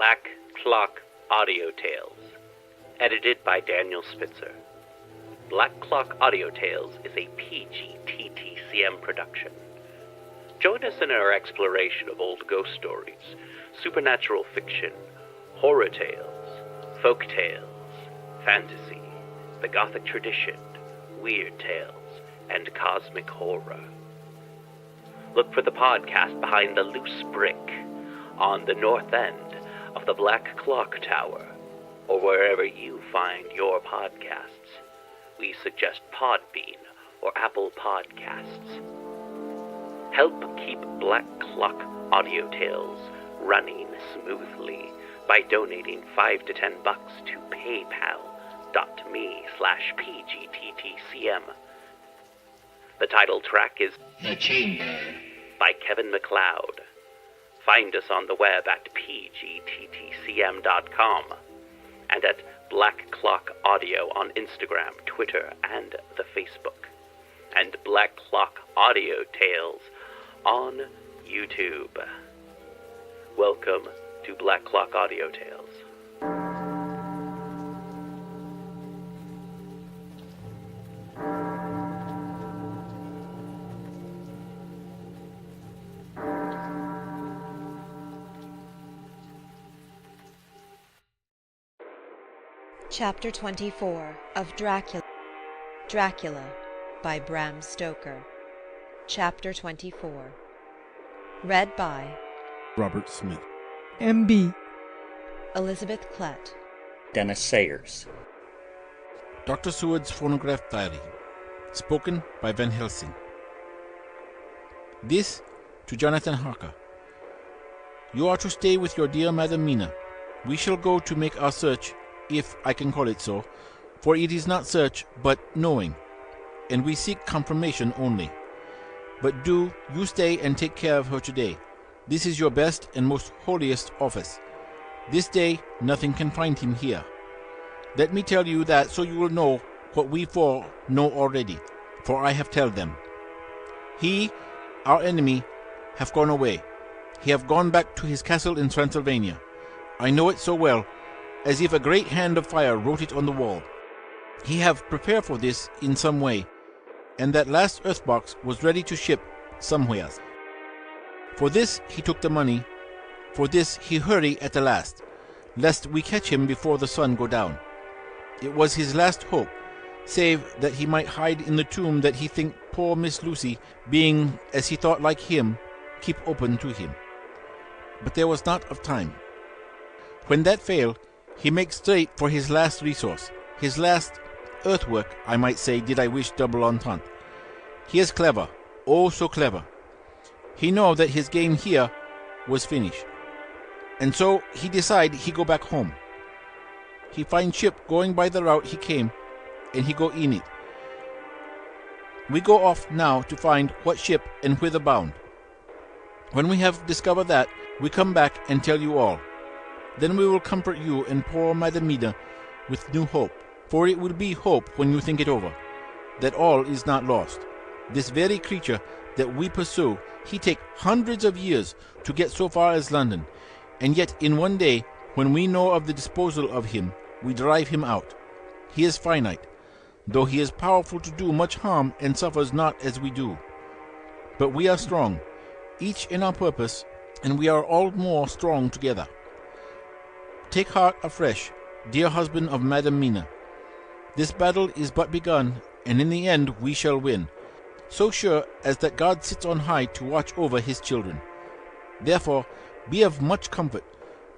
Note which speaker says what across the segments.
Speaker 1: Black Clock Audio Tales, edited by Daniel Spitzer. Black Clock Audio Tales is a PG-TTCM production. Join us in our exploration of old ghost stories, supernatural fiction, horror tales, folk tales, fantasy, the gothic tradition, weird tales, and cosmic horror. Look for the podcast Behind the Loose Brick on the north end of the Black Clock Tower, or wherever you find your podcasts. We suggest Podbean or Apple Podcasts. Help keep Black Clock Audio Tales running smoothly by donating $5 to $10 to paypal.me/pgttcm. The title track is
Speaker 2: The Chamber
Speaker 1: by Kevin MacLeod. Find us on the web at pgttcm.com and at Black Clock Audio on Instagram, Twitter, and the Facebook, and Black Clock Audio Tales on YouTube. Welcome to Black Clock Audio Tales.
Speaker 3: Chapter 24 of Dracula by Bram Stoker. Chapter 24. Read by
Speaker 4: Robert Smith,
Speaker 5: M.B.
Speaker 3: Elizabeth Klett,
Speaker 6: Dennis Sayers.
Speaker 4: Dr. Seward's phonograph diary, spoken by Van Helsing. This to Jonathan Harker. You are to stay with your dear Madam Mina. We shall go to make our search, if I can call it so, for it is not search, but knowing, and we seek confirmation only. But do you stay and take care of her today. This is your best and most holiest office. This day nothing can find him here. Let me tell you that so you will know what we four know already, for I have told them. He, our enemy, have gone away. He have gone back to his castle in Transylvania. I know it so well, as if a great hand of fire wrote it on the wall. He have prepared for this in some way, and that last earthbox was ready to ship somewhere. For this he took the money, for this he hurry at the last, lest we catch him before the sun go down. It was his last hope, save that he might hide in the tomb that he think poor Miss Lucy, being, as he thought like him, keep open to him. But there was not of time. When that failed, he makes straight for his last resource, his last earthwork, I might say, did I wish double entente. He is clever, oh so clever. He know that his game here was finished, and so he decide he go back home. He find ship going by the route he came, and he go in it. We go off now to find what ship and whither bound. When we have discovered that, we come back and tell you all. Then we will comfort you and poor Madam Mina with new hope, for it will be hope when you think it over, that all is not lost. This very creature that we pursue, he take hundreds of years to get so far as London, and yet in one day, when we know of the disposal of him, we drive him out. He is finite, though he is powerful to do much harm and suffers not as we do. But we are strong, each in our purpose, and we are all more strong together. Take heart afresh, dear husband of Madam Mina. This battle is but begun, and in the end we shall win, so sure as that God sits on high to watch over his children. Therefore, be of much comfort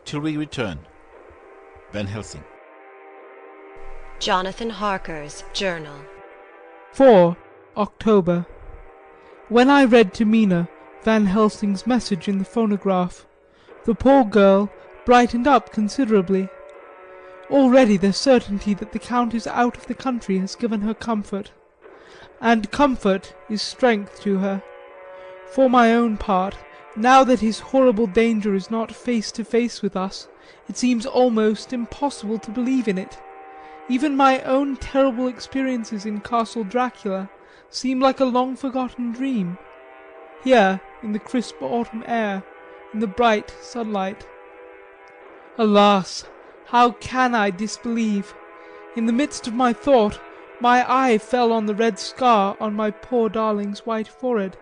Speaker 4: till we return. Van Helsing.
Speaker 3: Jonathan Harker's Journal.
Speaker 5: 4 October. When I read to Mina Van Helsing's message in the phonograph, the poor girl brightened up considerably. Already the certainty that the Count is out of the country has given her comfort, and comfort is strength to her. For my own part, now that his horrible danger is not face to face with us, it seems almost impossible to believe in it. Even my own terrible experiences in Castle Dracula seem like a long-forgotten dream. Here, in the crisp autumn air, in the bright sunlight, Alas, how can I disbelieve? In the midst of my thought, my eye fell on the red scar on my poor darling's white forehead.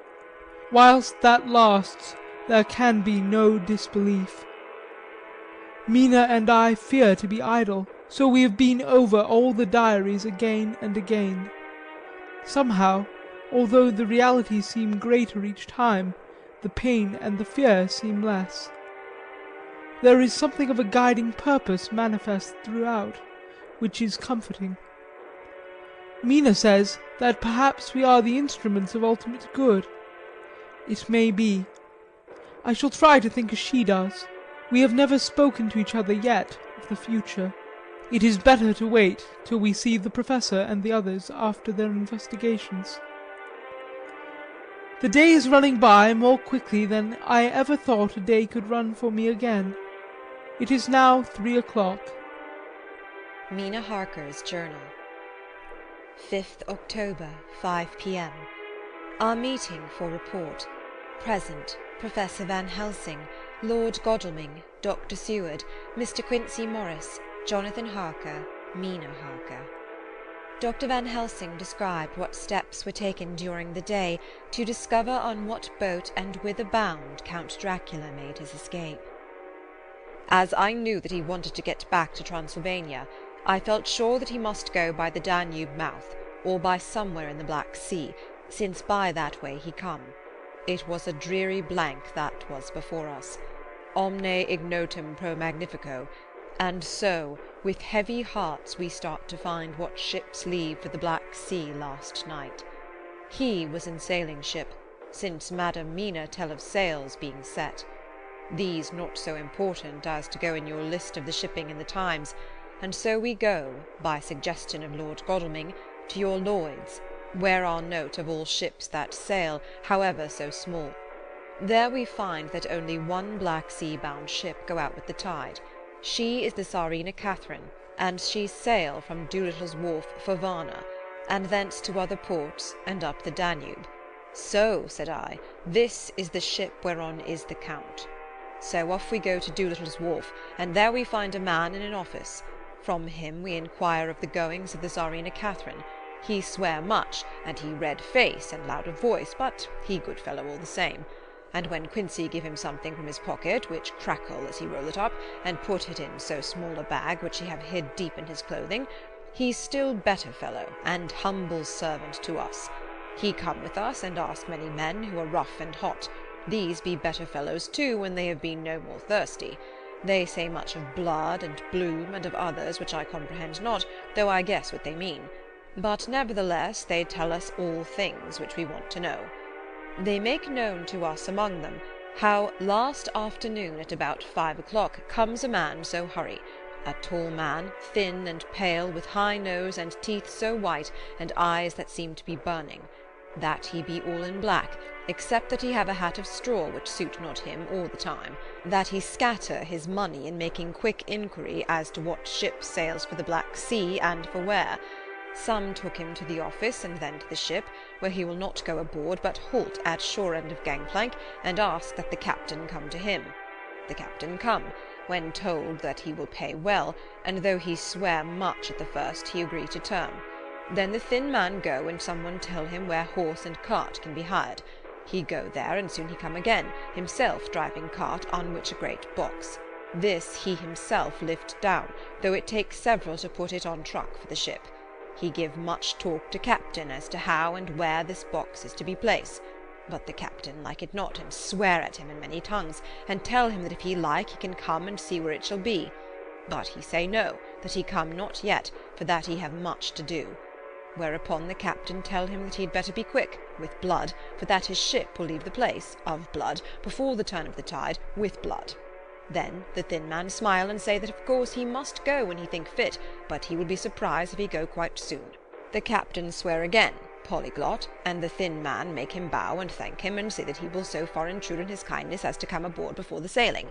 Speaker 5: Whilst that lasts, there can be no disbelief. Mina and I fear to be idle, so we have been over all the diaries again and again. Somehow, although the realities seem greater each time, the pain and the fear seem less. There is something of a guiding purpose manifest throughout, which is comforting. Mina says that perhaps we are the instruments of ultimate good. It may be. I shall try to think as she does. We have never spoken to each other yet of the future. It is better to wait till we see the Professor and the others after their investigations. The day is running by more quickly than I ever thought a day could run for me again. It is now 3 o'clock.
Speaker 3: Mina Harker's journal. 5th October, 5 p.m. Our meeting for report. Present, Professor Van Helsing, Lord Godalming, Dr. Seward, Mr. Quincy Morris, Jonathan Harker, Mina Harker. Dr. Van Helsing described what steps were taken during the day to discover on what boat and whither bound Count Dracula made his escape. As I knew that he wanted to get back to Transylvania, I felt sure that he must go by the Danube mouth, or by somewhere in the Black Sea, since by that way he come. It was a dreary blank that was before us. Omne ignotum pro magnifico, and so, with heavy hearts we start to find what ships leave for the Black Sea last night. He was in sailing ship, since Madam Mina tell of sails being set. These not so important as to go in your list of the shipping in the Times, and so we go, by suggestion of Lord Godalming, to your Lloyd's, where are note of all ships that sail, however so small. There we find that only one Black Sea-bound ship go out with the tide. She is the Tsarina Catherine, and she sail from Doolittle's Wharf for Varna, and thence to other ports, and up the Danube. So, said I, this is the ship whereon is the Count. So off we go to Doolittle's Wharf, and there we find a man in an office. From him we inquire of the goings of the Tsarina Catherine. He swear much, and he red face and loud of voice, but he good fellow all the same. And when Quincy give him something from his pocket, which crackle as he roll it up, and put it in so small a bag which he have hid deep in his clothing, he still better fellow, and humble servant to us. He come with us, and ask many men who are rough and hot. These be better fellows too, when they have been no more thirsty. They say much of blood and bloom, and of others which I comprehend not, though I guess what they mean. But nevertheless they tell us all things which we want to know. They make known to us among them how last afternoon at about 5 o'clock comes a man so hurry, a tall man, thin and pale, with high nose and teeth so white, and eyes that seem to be burning, that he be all in black, except that he have a hat of straw which suit not him all the time, that he scatter his money in making quick inquiry as to what ship sails for the Black Sea, and for where. Some took him to the office, and then to the ship, where he will not go aboard, but halt at shore end of gangplank, and ask that the captain come to him. The captain come, when told that he will pay well, and though he swear much at the first, he agree to term. Then the thin man go, and someone tell him where horse and cart can be hired. He go there, and soon he come again, himself driving cart, on which a great box. This he himself lift down, though it take several to put it on truck for the ship. He give much talk to captain as to how and where this box is to be placed. But the captain like it not, and swear at him in many tongues, and tell him that if he like he can come and see where it shall be. But he say no, that he come not yet, for that he have much to do. Whereupon the captain tell him that he had better be quick, with blood, for that his ship will leave the place, of blood, before the turn of the tide, with blood. Then the thin man smile, and say that of course he must go when he think fit, but he will be surprised if he go quite soon. The captain swear again, polyglot, and the thin man make him bow and thank him, and say that he will so far intrude on his kindness as to come aboard before the sailing.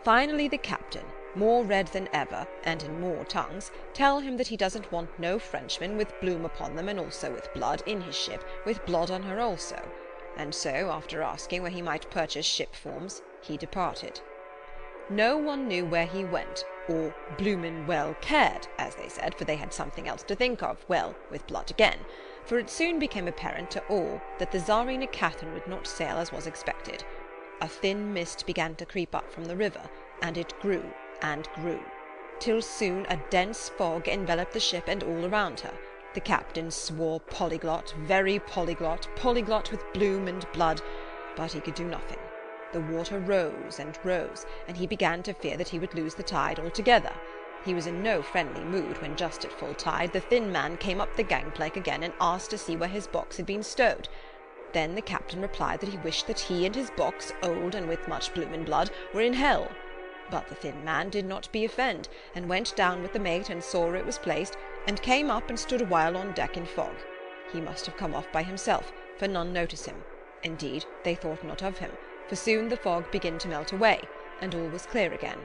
Speaker 3: Finally the captain, more red than ever, and in more tongues, tell him that he doesn't want no Frenchmen with bloom upon them, and also with blood, in his ship, with blood on her also. And so, after asking where he might purchase ship forms, he departed. No one knew where he went, or bloomin' well cared, as they said, for they had something else to think of, well, with blood again. For it soon became apparent to all that the Tsarina Catherine would not sail as was expected. A thin mist began to creep up from the river, and it grew and grew, till soon a dense fog enveloped the ship and all around her. The captain swore polyglot, very polyglot, polyglot with bloom and blood, but he could do nothing. The water rose and rose, and he began to fear that he would lose the tide altogether. He was in no friendly mood when, just at full tide, the thin man came up the gangplank again and asked to see where his box had been stowed. Then the captain replied that he wished that he and his box, old and with much bloom and blood, were in hell. But the thin man did not be offend, and went down with the mate and saw where it was placed, and came up and stood a while on deck in fog. He must have come off by himself, for none noticed him. Indeed, they thought not of him, for soon the fog began to melt away, and all was clear again.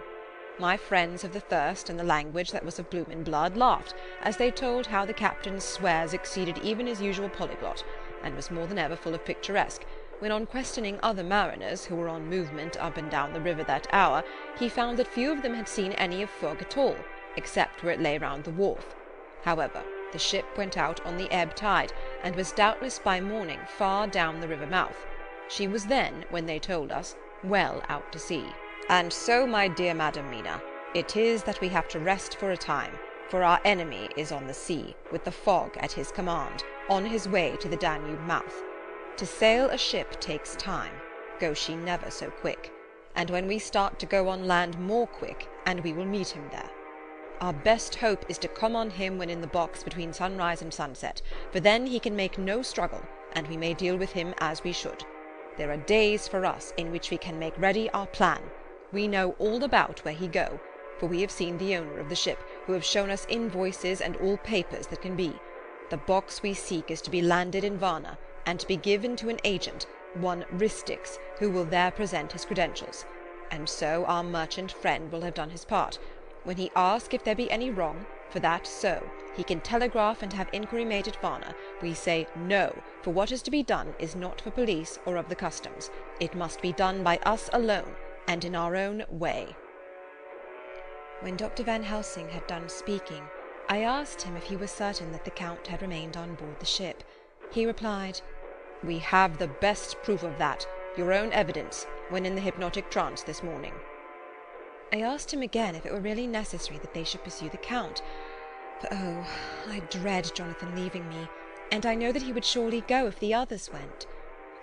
Speaker 3: My friends of the thirst and the language that was of bloom and blood laughed, as they told how the captain's swears exceeded even his usual polyglot, and was more than ever full of picturesque, when on questioning other mariners who were on movement up and down the river that hour, he found that few of them had seen any of fog at all, except where it lay round the wharf. However, the ship went out on the ebb tide, and was doubtless by morning far down the river mouth. She was then, when they told us, well out to sea. And so, my dear Madam Mina, it is that we have to rest for a time, for our enemy is on the sea, with the fog at his command, on his way to the Danube mouth. To sail a ship takes time, go she never so quick, and when we start to go on land more quick, and we will meet him there. Our best hope is to come on him when in the box between sunrise and sunset, for then he can make no struggle, and we may deal with him as we should. There are days for us in which we can make ready our plan. We know all about where he go, for we have seen the owner of the ship, who have shown us invoices and all papers that can be. The box we seek is to be landed in Varna, and to be given to an agent, one Ristix, who will there present his credentials. And so our merchant friend will have done his part. When he asks if there be any wrong, for that so, he can telegraph and have inquiry made at Varna. We say no, for what is to be done is not for police or of the customs. It must be done by us alone, and in our own way. When Dr. Van Helsing had done speaking, I asked him if he was certain that the Count had remained on board the ship. He replied, "We have the best proof of that, your own evidence, when in the hypnotic trance this morning." I asked him again if it were really necessary that they should pursue the Count, for oh, I dread Jonathan leaving me, and I know that he would surely go if the others went.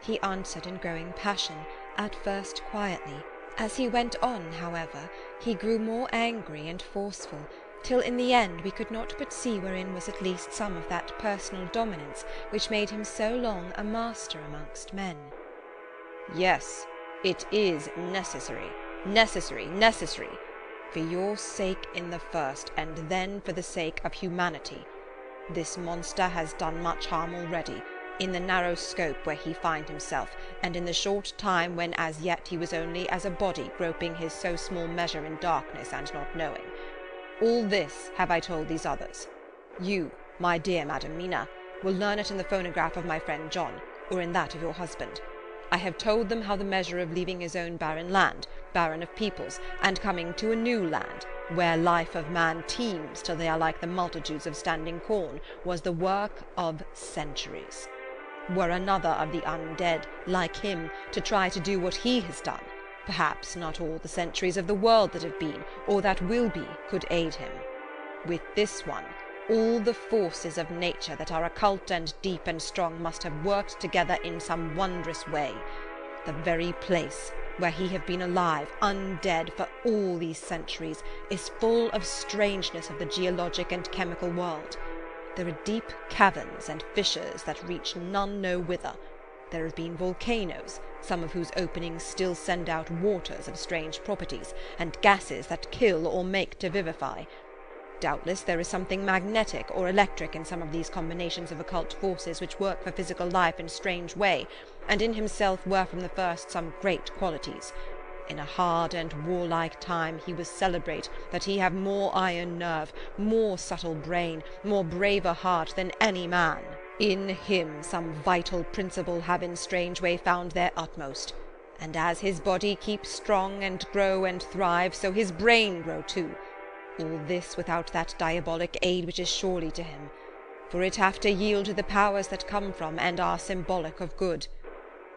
Speaker 3: He answered in growing passion, at first quietly. As he went on, however, he grew more angry and forceful, till in the end we could not but see wherein was at least some of that personal dominance which made him so long a master amongst men.
Speaker 2: Yes, it is necessary, necessary, for your sake in the first, and then for the sake of humanity. This monster has done much harm already, in the narrow scope where he find himself, and in the short time when as yet he was only as a body groping his so small measure in darkness and not knowing. All this have I told these others. You, my dear Madam Mina, will learn it in the phonograph of my friend John, or in that of your husband. I have told them how the measure of leaving his own barren land, barren of peoples, and coming to a new land, where life of man teems till they are like the multitudes of standing corn, was the work of centuries. Were another of the undead, like him, to try to do what he has done, perhaps not all the centuries of the world that have been, or that will be, could aid him. With this one, all the forces of nature that are occult and deep and strong must have worked together in some wondrous way. The very place where he have been alive, undead, for all these centuries, is full of strangeness of the geologic and chemical world. There are deep caverns and fissures that reach none know whither. There have been volcanoes, some of whose openings still send out waters of strange properties, and gases that kill or make to vivify. Doubtless there is something magnetic or electric in some of these combinations of occult forces which work for physical life in strange way, and in himself were from the first some great qualities. In a hard and warlike time he was celebrate that he have more iron nerve, more subtle brain, more braver heart than any man. In him some vital principle have in strange way found their utmost, And as his body keeps strong and grow and thrive, so his brain grow too. All this without that diabolic aid which is surely to him, for it have to yield to the powers that come from and are symbolic of good.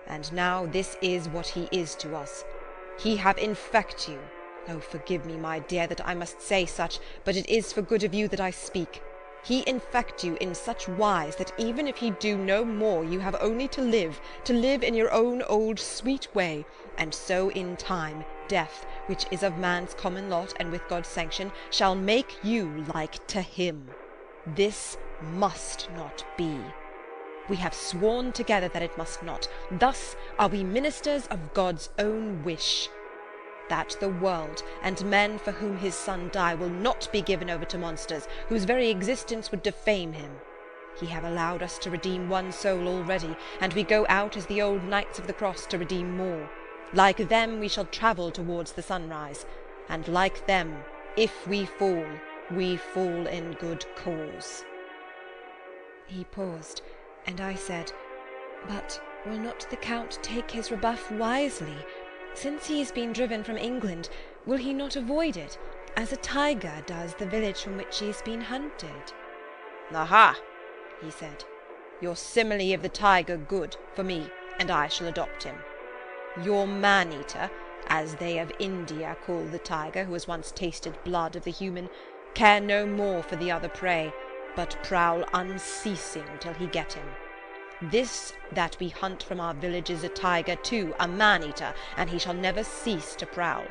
Speaker 2: And now this is what he is to us. He have infect you. Oh, forgive me, my dear, that I must say such, but it is for good of you that I speak. He infect you in such wise that even if he do no more, you have only to live in your own old sweet way, and so in time death, which is of man's common lot and with God's sanction, shall make you like to him. This must not be. We have sworn together that it must not. Thus are we ministers of God's own wish, that the world and men for whom his Son died will not be given over to monsters, whose very existence would defame him. He have allowed us to redeem one soul already, and we go out as the old knights of the cross to redeem more. Like them we shall travel towards the sunrise, and like them, if we fall in good cause.
Speaker 3: He paused, and I said, "But will not the Count take his rebuff wisely? Since he has been driven from England, will he not avoid it, as a tiger does the village from which he has been hunted?"
Speaker 2: "Aha!" he said. "Your simile of the tiger good for me, and I shall adopt him. Your man-eater, as they of India call the tiger who has once tasted blood of the human, care no more for the other prey, but prowl unceasing till he get him. This that we hunt from our village is a tiger too, a man-eater, and he shall never cease to prowl.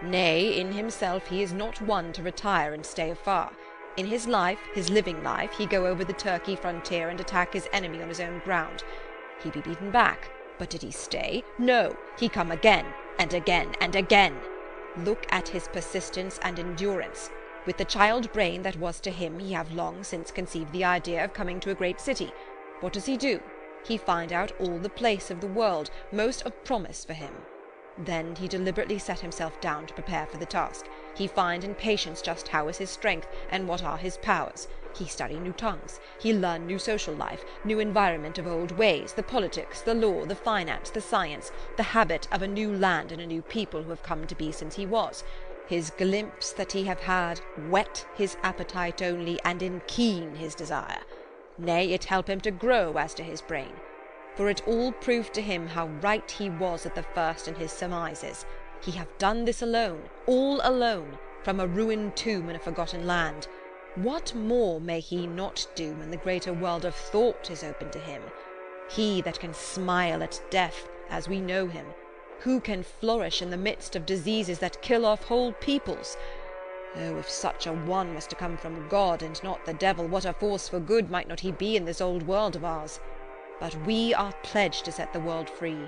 Speaker 2: Nay, in himself he is not one to retire and stay afar. In his life, his living life, he go over the Turkey frontier and attack his enemy on his own ground. He be beaten back, but did he stay? No, he come again, and again, and again. Look at his persistence and endurance. With the child brain that was to him, he have long since conceived the idea of coming to a great city. What does he do? He find out all the place of the world, most of promise for him. Then he deliberately set himself down to prepare for the task. He find in patience just how is his strength, and what are his powers. He study new tongues. He learn new social life, new environment of old ways, the politics, the law, the finance, the science, the habit of a new land and a new people who have come to be since he was. His glimpse that he have had whet his appetite only, and enkeen his desire. Nay, it help him to grow as to his brain. For it all proved to him how right he was at the first in his surmises. He have done this alone, all alone, from a ruined tomb in a forgotten land. What more may he not do when the greater world of thought is open to him? He that can smile at death, as we know him, who can flourish in the midst of diseases that kill off whole peoples? Oh, if such a one was to come from God and not the devil, what a force for good might not he be in this old world of ours? But we are pledged to set the world free.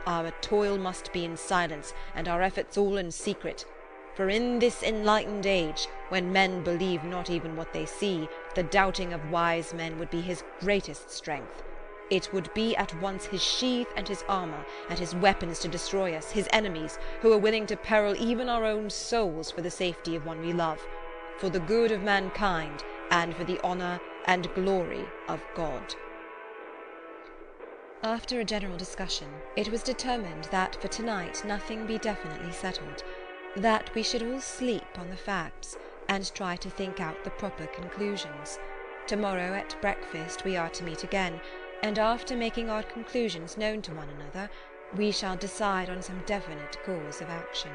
Speaker 2: Our toil must be in silence, and our efforts all in secret. For in this enlightened age, when men believe not even what they see, the doubting of wise men would be his greatest strength. It would be at once his sheath and his armour, and his weapons to destroy us, his enemies, who are willing to peril even our own souls for the safety of one we love, for the good of mankind, and for the honour and glory of God.
Speaker 3: After a general discussion, it was determined that for tonight nothing be definitely settled, that we should all sleep on the facts, and try to think out the proper conclusions. Tomorrow at breakfast we are to meet again, and after making our conclusions known to one another, we shall decide on some definite course of action.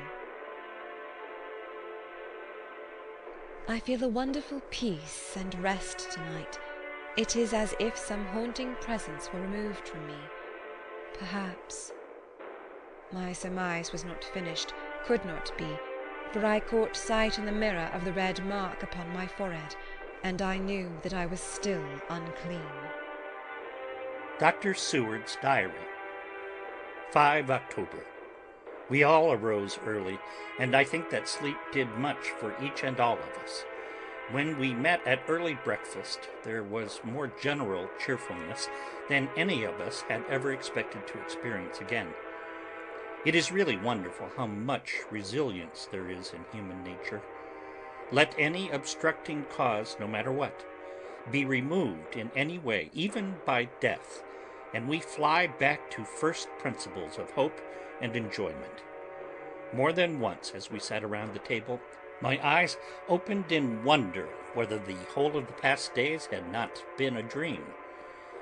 Speaker 3: I feel a wonderful peace and rest tonight. It is as if some haunting presence were removed from me. Perhaps. My surmise was not finished, could not be, for I caught sight in the mirror of the red mark upon my forehead, and I knew that I was still unclean.
Speaker 6: Dr. Seward's Diary, 5 October. We all arose early, and I think that sleep did much for each and all of us. When we met at early breakfast, there was more general cheerfulness than any of us had ever expected to experience again. It is really wonderful how much resilience there is in human nature. Let any obstructing cause, no matter what, be removed in any way, even by death, and we fly back to first principles of hope and enjoyment. More than once, as we sat around the table, my eyes opened in wonder whether the whole of the past days had not been a dream.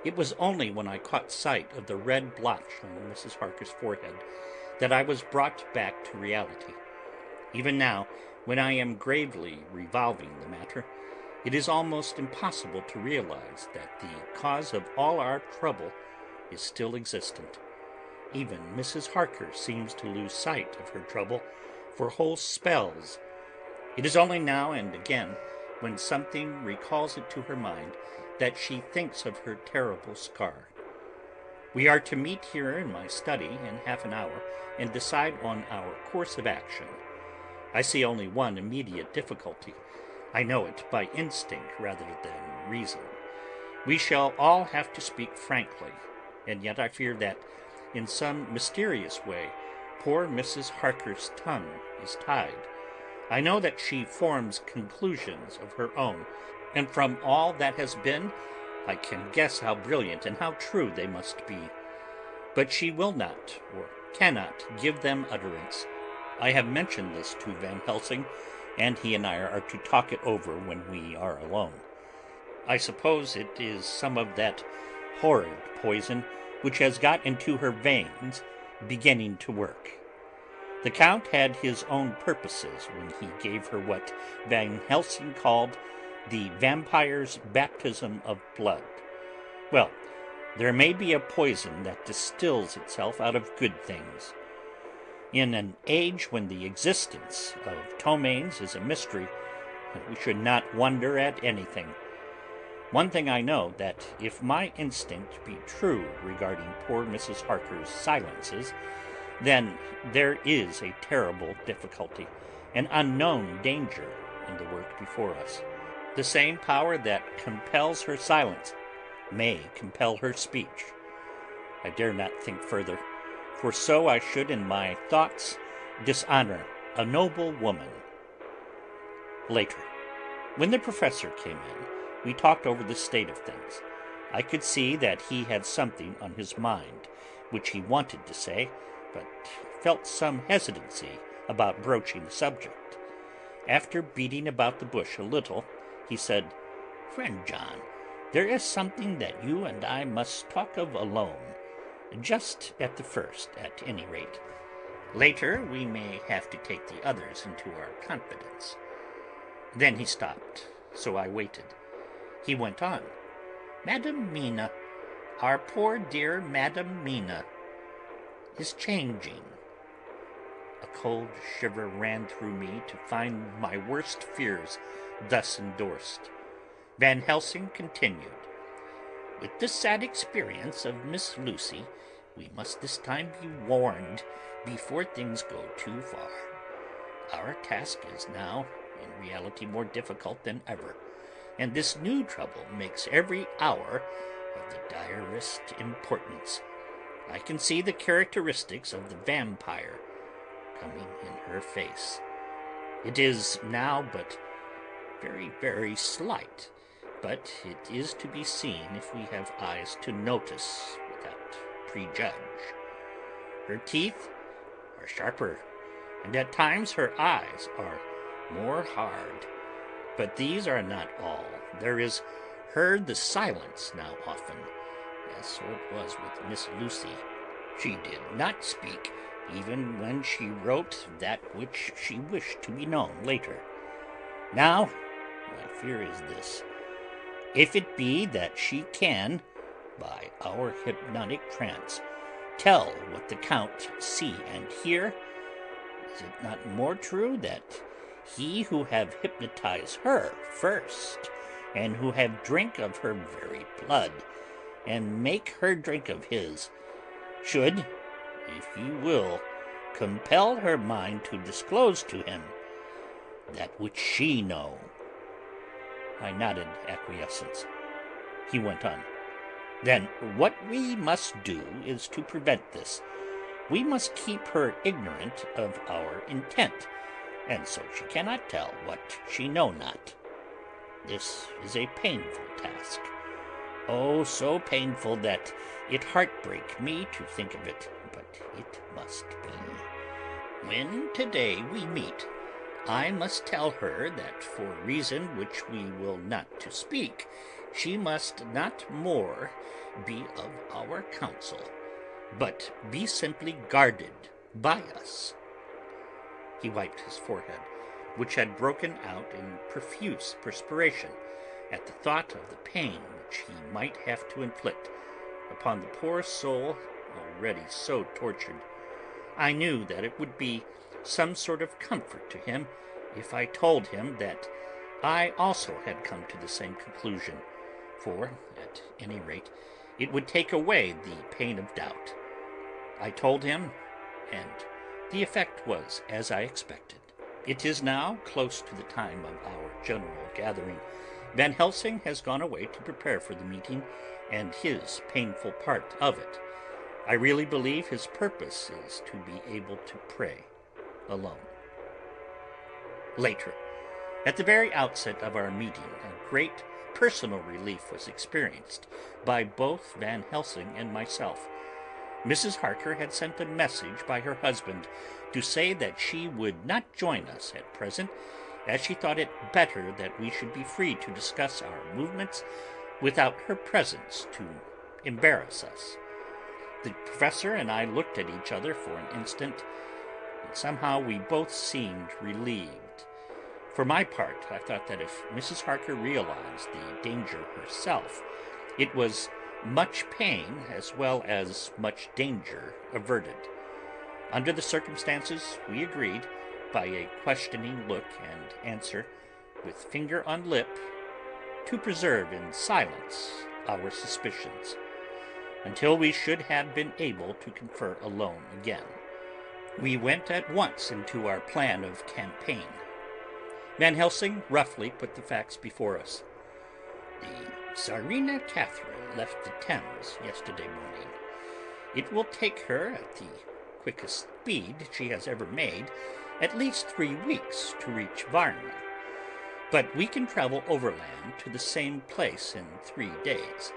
Speaker 6: It was only when I caught sight of the red blotch on Mrs. Harker's forehead that I was brought back to reality. Even now, when I am gravely revolving the matter, it is almost impossible to realize that the cause of all our trouble is still existent. Even Mrs. Harker seems to lose sight of her trouble for whole spells. It is only now and again, when something recalls it to her mind, that she thinks of her terrible scar. We are to meet here in my study in half an hour and decide on our course of action. I see only one immediate difficulty. I know it by instinct rather than reason. We shall all have to speak frankly, and yet I fear that, in some mysterious way, poor Mrs. Harker's tongue is tied. I know that she forms conclusions of her own, and from all that has been, I can guess how brilliant and how true they must be. But she will not, or cannot, give them utterance. I have mentioned this to Van Helsing, and he and I are to talk it over when we are alone. I suppose it is some of that horrid poison which has got into her veins beginning to work. The Count had his own purposes when he gave her what Van Helsing called the vampire's baptism of blood. Well, there may be a poison that distills itself out of good things. In an age when the existence of ptomaines is a mystery, we should not wonder at anything. One thing I know, that if my instinct be true regarding poor Mrs. Harker's silences, then there is a terrible difficulty, an unknown danger in the work before us. The same power that compels her silence may compel her speech. I dare not think further, for so I should in my thoughts dishonor a noble woman. Later, when the professor came in, we talked over the state of things. I could see that he had something on his mind which he wanted to say, but felt some hesitancy about broaching the subject. After beating about the bush a little, he said, "Friend John, there is something that you and I must talk of alone, just at the first, at any rate. Later we may have to take the others into our confidence." Then he stopped, so I waited. He went on, "Madam Mina, our poor dear Madam Mina, is changing." A cold shiver ran through me to find my worst fears thus endorsed. Van Helsing continued, "With the sad experience of Miss Lucy, we must this time be warned before things go too far. Our task is now, in reality, more difficult than ever, and this new trouble makes every hour of the direst importance. I can see the characteristics of the vampire coming in her face. It is now but very, very slight, but it is to be seen if we have eyes to notice without prejudge. Her teeth are sharper, and at times her eyes are more hard. But these are not all. There is heard the silence now often, as so it was with Miss Lucy. She did not speak, even when she wrote that which she wished to be known later. Now, my fear is this: if it be that she can, by our hypnotic trance, tell what the Count see and hear, is it not more true that he who have hypnotized her first, and who have drink of her very blood, and make her drink of his, should, if he will, compel her mind to disclose to him that which she know?" I nodded acquiescence. He went on, "Then what we must do is to prevent this. We must keep her ignorant of our intent, and so she cannot tell what she know not. This is a painful task, Oh, so painful that it heartbreak me to think of it, but it must be. When today we meet, I must tell her that for reason which we will not to speak, she must not more be of our counsel, but be simply guarded by us. He wiped his forehead, which had broken out in profuse perspiration at the thought of the pain which he might have to inflict upon the poor soul already so tortured. I knew that it would be some sort of comfort to him if I told him that I also had come to the same conclusion, for, at any rate, it would take away the pain of doubt. I told him, and the effect was as I expected. It is now close to the time of our general gathering. Van Helsing has gone away to prepare for the meeting and his painful part of it. I really believe his purpose is to be able to pray alone. Later, at the very outset of our meeting, a great personal relief was experienced by both Van Helsing and myself. Mrs. Harker had sent a message by her husband to say that she would not join us at present, as she thought it better that we should be free to discuss our movements without her presence to embarrass us. The professor and I looked at each other for an instant, and somehow we both seemed relieved. For my part, I thought that if Mrs. Harker realized the danger herself, it was much pain as well as much danger averted. Under the circumstances, we agreed, by a questioning look and answer, with finger on lip, to preserve in silence our suspicions, until we should have been able to confer alone again. We went at once into our plan of campaign. Van Helsing roughly put the facts before us. The Tsarina Catherine left the Thames yesterday morning. It will take her, at the quickest speed she has ever made, at least 3 weeks to reach Varna. But we can travel overland to the same place in 3 days.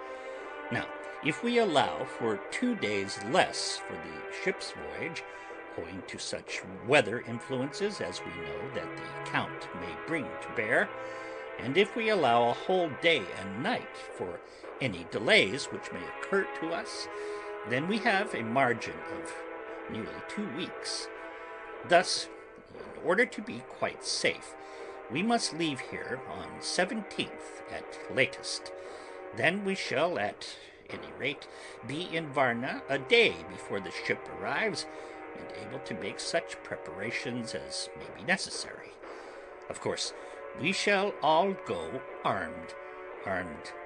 Speaker 6: Now, if we allow for 2 days less for the ship's voyage, owing to such weather influences as we know that the Count may bring to bear, and if we allow a whole day and night for any delays which may occur to us, then we have a margin of nearly 2 weeks. Thus, in order to be quite safe, we must leave here on 17th at latest. Then we shall, at any rate, be in Varna a day before the ship arrives, and able to make such preparations as may be necessary. Of course, we shall all go armed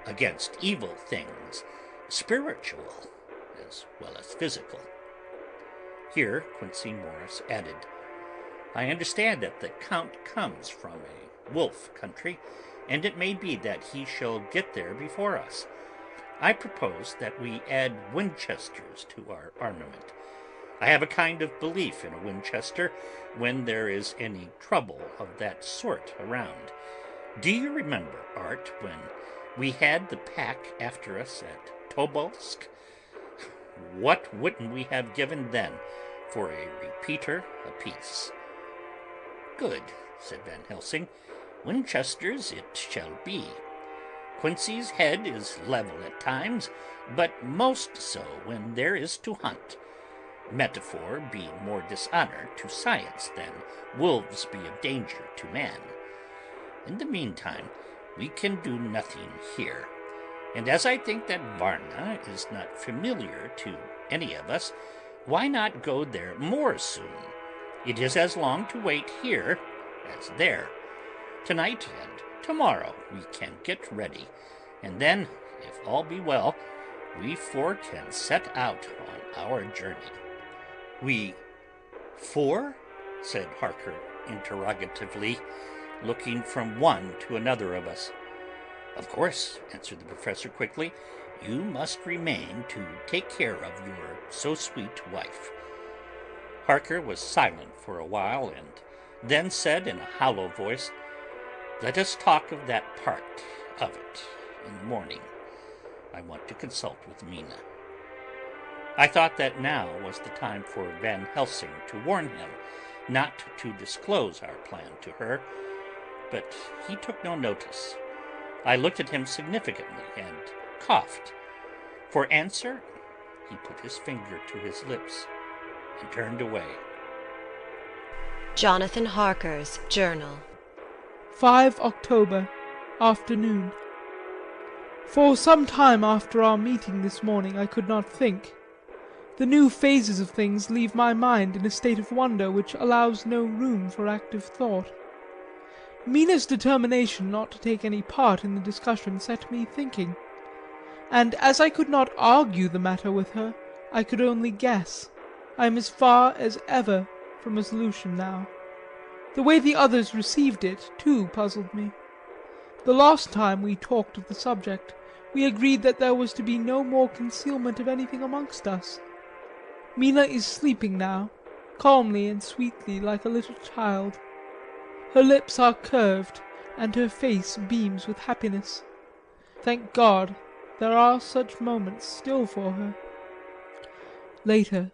Speaker 6: against evil things, spiritual as well as physical. Here Quincey Morris added, I understand that the Count comes from a wolf country, and it may be that he shall get there before us. I propose that we add Winchesters to our armament. I have a kind of belief in a Winchester when there is any trouble of that sort around. Do you remember, Art, when we had the pack after us at Tobolsk? What wouldn't we have given then for a repeater apiece? Good, said Van Helsing. Winchesters it shall be. Quincey's head is level at times, but most so when there is to hunt. Metaphor being more dishonor to science than wolves be of danger to man. In the meantime, we can do nothing here, and as I think that Varna is not familiar to any of us, why not go there more soon? It is as long to wait here as there. Tonight and tomorrow we can get ready, and then, if all be well, we four can set out on our journey. We four? Said Harker interrogatively, looking from one to another of us. Of course, answered the professor quickly. You must remain to take care of your so sweet wife. Harker was silent for a while, and then said in a hollow voice, Let us talk of that part of it in the morning. I want to consult with Mina. I thought that now was the time for Van Helsing to warn him not to disclose our plan to her, but he took no notice. I looked at him significantly and coughed. For answer, he put his finger to his lips and turned away.
Speaker 3: Jonathan Harker's Journal.
Speaker 5: 5 October, afternoon. For some time after our meeting this morning I could not think. The new phases of things leave my mind in a state of wonder which allows no room for active thought. Mina's determination not to take any part in the discussion set me thinking, and as I could not argue the matter with her, I could only guess. I am as far as ever from a solution now. The way the others received it, too, puzzled me. The last time we talked of the subject, we agreed that there was to be no more concealment of anything amongst us. Mina is sleeping now, calmly and sweetly like a little child. Her lips are curved, and her face beams with happiness. Thank God, there are such moments still for her. Later.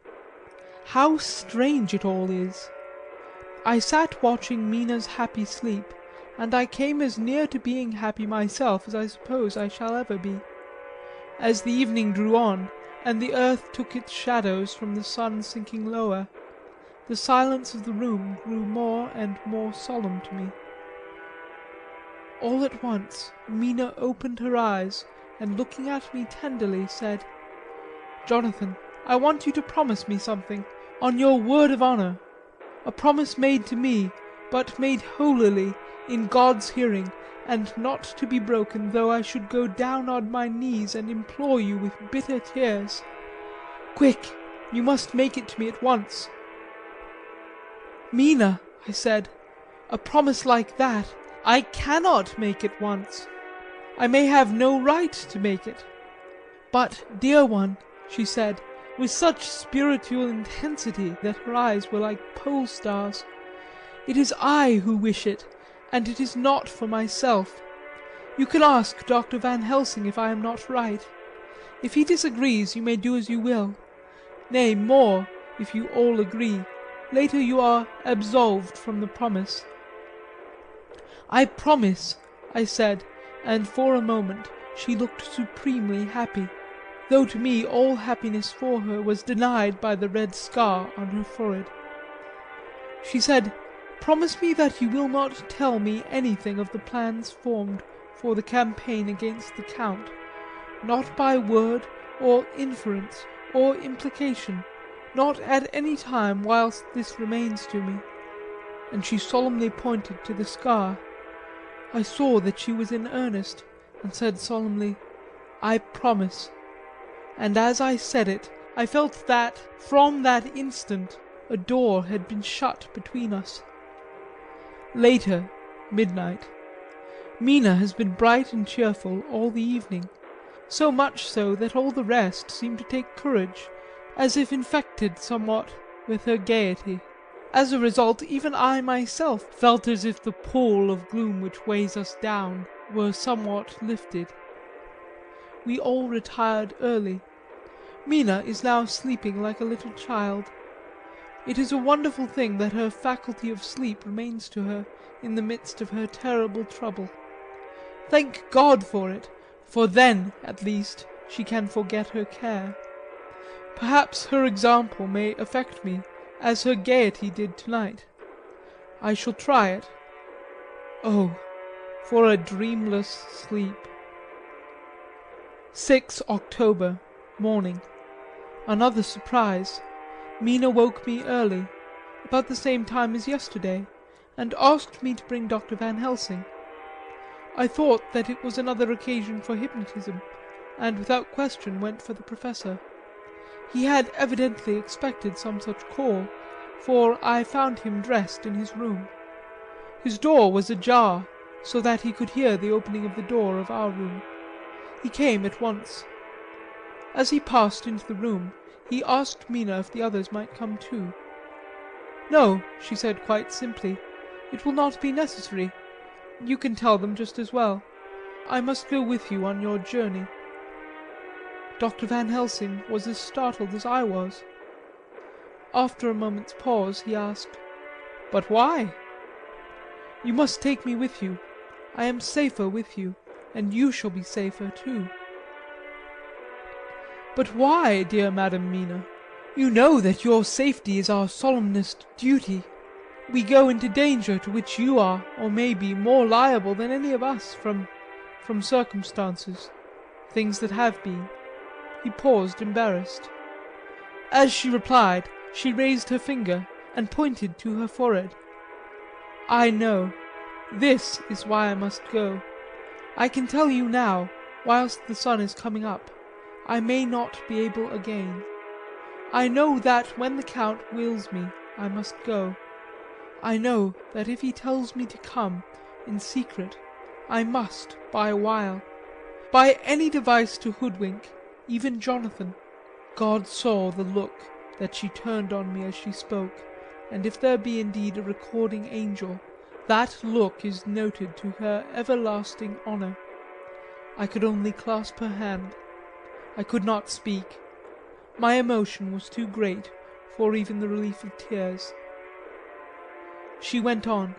Speaker 5: How strange it all is! I sat watching Mina's happy sleep, and I came as near to being happy myself as I suppose I shall ever be. As the evening drew on, and the earth took its shadows from the sun sinking lower, the silence of the room grew more and more solemn to me. All at once Mina opened her eyes, and looking at me tenderly said, "Jonathan, I want you to promise me something, on your word of honour, a promise made to me, but made holily in God's hearing, and not to be broken though I should go down on my knees and implore you with bitter tears. Quick, you must make it to me at once." "Mina," I said, "a promise like that, I cannot make at once. I may have no right to make it." "But, dear one," she said, with such spiritual intensity that her eyes were like pole stars, "it is I who wish it, and it is not for myself. You can ask Dr. Van Helsing if I am not right. If he disagrees, you may do as you will. Nay, more, if you all agree, later you are absolved from the promise." "I promise," I said, and for a moment she looked supremely happy, though to me all happiness for her was denied by the red scar on her forehead. She said, "Promise me that you will not tell me anything of the plans formed for the campaign against the Count, not by word or inference or implication, not at any time whilst this remains to me." And she solemnly pointed to the scar. I saw that she was in earnest, and said solemnly, "I promise." And as I said it, I felt that, from that instant, a door had been shut between us. Later, midnight. Mina has been bright and cheerful all the evening, so much so that all the rest seemed to take courage, as if infected somewhat with her gaiety. As a result, even I myself felt as if the pall of gloom which weighs us down were somewhat lifted. We all retired early. Mina is now sleeping like a little child. It is a wonderful thing that her faculty of sleep remains to her in the midst of her terrible trouble. Thank God for it, for then, at least, she can forget her care. Perhaps her example may affect me, as her gaiety did tonight. I shall try it. Oh, for a dreamless sleep. 6 October, morning. Another surprise. Mina woke me early, about the same time as yesterday, and asked me to bring Dr. Van Helsing. I thought that it was another occasion for hypnotism, and without question went for the Professor. He had evidently expected some such call, for I found him dressed in his room. His door was ajar, so that he could hear the opening of the door of our room. He came at once. As he passed into the room, he asked Mina if the others might come too. "No," she said quite simply, "it will not be necessary. You can tell them just as well. I must go with you on your journey." Dr. Van Helsing was as startled as I was. After a moment's pause, he asked, "But why?" "You must take me with you. I am safer with you, and you shall be safer too." "But why, dear Madam Mina? You know that your safety is our solemnest duty. We go into danger to which you are, or may be, more liable than any of us from circumstances, things that have been." He paused, embarrassed. As she replied, she raised her finger and pointed to her forehead. "I know. This is why I must go. I can tell you now, whilst the sun is coming up, I may not be able again. I know that when the Count wills me, I must go. I know that if he tells me to come, in secret, I must, by a wile. By any device to hoodwink, even Jonathan." God saw the look that she turned on me as she spoke, and if there be indeed a recording angel, that look is noted to her everlasting honour. I could only clasp her hand. I could not speak. My emotion was too great for even the relief of tears. She went on,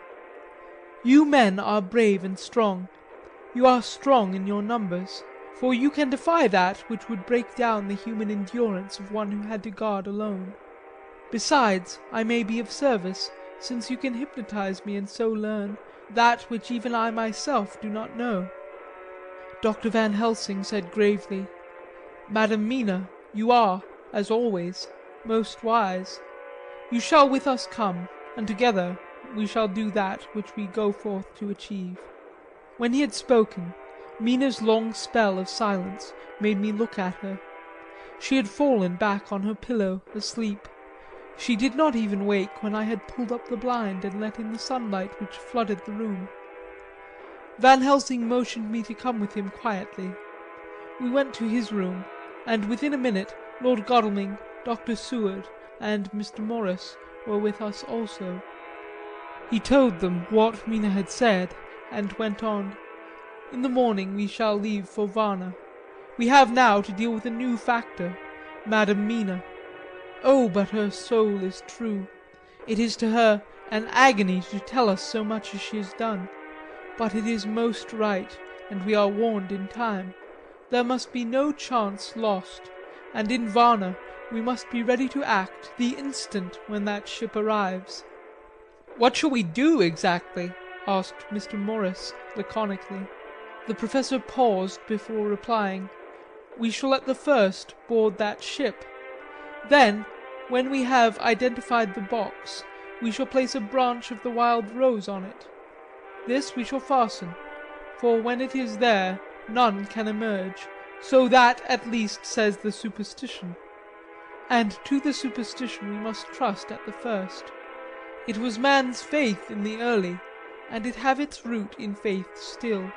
Speaker 5: "You men are brave and strong. You are strong in your numbers, for you can defy that which would break down the human endurance of one who had to guard alone. Besides, I may be of service, since you can hypnotize me and so learn that which even I myself do not know." Dr. Van Helsing said gravely, "Madam Mina, you are, as always, most wise. You shall with us come, and together we shall do that which we go forth to achieve." When he had spoken, Mina's long spell of silence made me look at her. She had fallen back on her pillow, asleep. She did not even wake when I had pulled up the blind and let in the sunlight which flooded the room. Van Helsing motioned me to come with him quietly. We went to his room, and within a minute Lord Godalming, Dr. Seward, and Mr. Morris were with us also. He told them what Mina had said, and went on, "In the morning we shall leave for Varna. We have now to deal with a new factor, Madam Mina. Oh, but her soul is true. It is to her an agony to tell us so much as she has done. But it is most right, and we are warned in time. There must be no chance lost, and in Varna we must be ready to act the instant when that ship arrives." "What shall we do exactly?" asked Mr. Morris laconically. The Professor paused before replying. "We shall at the first board that ship. Then, when we have identified the box, we shall place a branch of the wild rose on it. This we shall fasten, for when it is there none can emerge, so that at least says the superstition. And to the superstition we must trust at the first. It was man's faith in the early, and it have its root in faith still.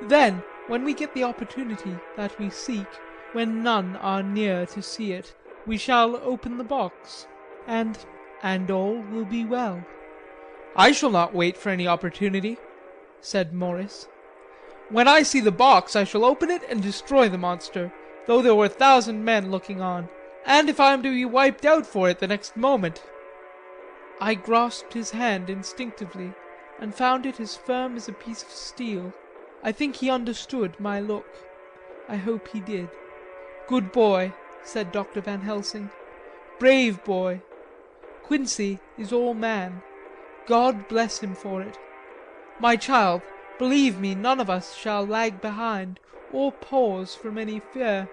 Speaker 5: Then, when we get the opportunity that we seek, when none are near to see it, we shall open the box, and all will be well." "I shall not wait for any opportunity," said Morris. "When I see the box I shall open it and destroy the monster, though there were 1,000 men looking on, and if I am to be wiped out for it the next moment." I grasped his hand instinctively, and found it as firm as a piece of steel. I think he understood my look. I hope he did. "Good boy," said Dr. Van Helsing. "Brave boy. Quincey is all man. God bless him for it. My child, believe me, none of us shall lag behind, or pause from any fear.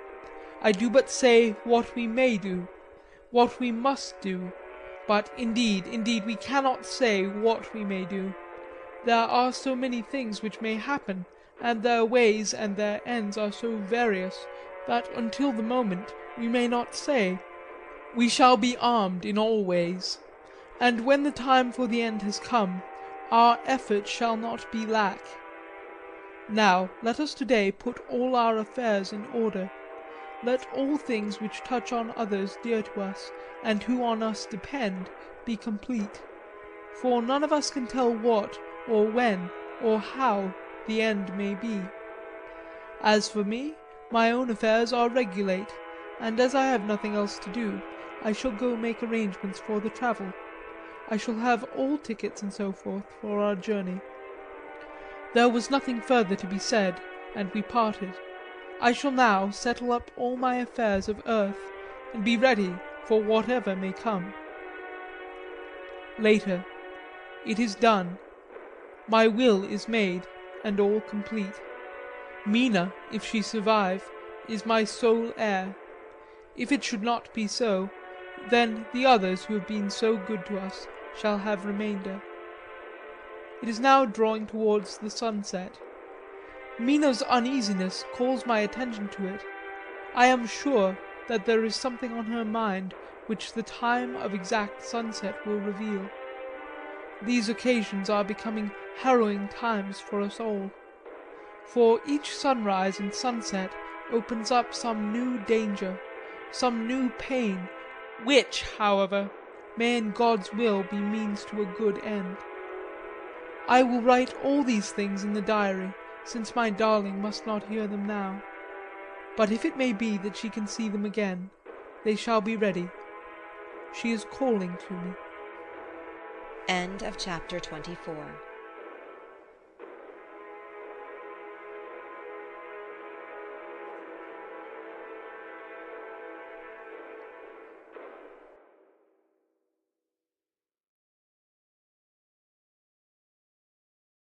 Speaker 5: I do but say what we may do, what we must do, but indeed, we cannot say what we may do. There are so many things which may happen, and their ways and their ends are so various, that until the moment we may not say. We shall be armed in all ways, and when the time for the end has come, our effort shall not be lack. Now let us to-day put all our affairs in order. Let all things which touch on others dear to us, and who on us depend, be complete. For none of us can tell what, or when, or how the end may be. As for me, My own affairs are regulate, and as I have nothing else to do, I shall go make arrangements for the travel. I shall have all tickets and so forth for our journey. There was nothing further to be said, and we parted. I shall now settle up all my affairs of earth, and be ready for whatever may come. Later. It is done. My will is made, and all complete. Mina, if she survive, is my sole heir. If it should not be so, then the others who have been so good to us shall have remainder. It is now drawing towards the sunset. Mina's uneasiness calls my attention to it. I am sure that there is something on her mind which the time of exact sunset will reveal. These occasions are becoming harrowing times for us all. For each sunrise and sunset opens up some new danger, some new pain, which, however, may in God's will be means to a good end. I will write all these things in the diary, since my darling must not hear them now. But if it may be that she can see them again, they shall be ready. She is calling to me.
Speaker 2: End of chapter 24.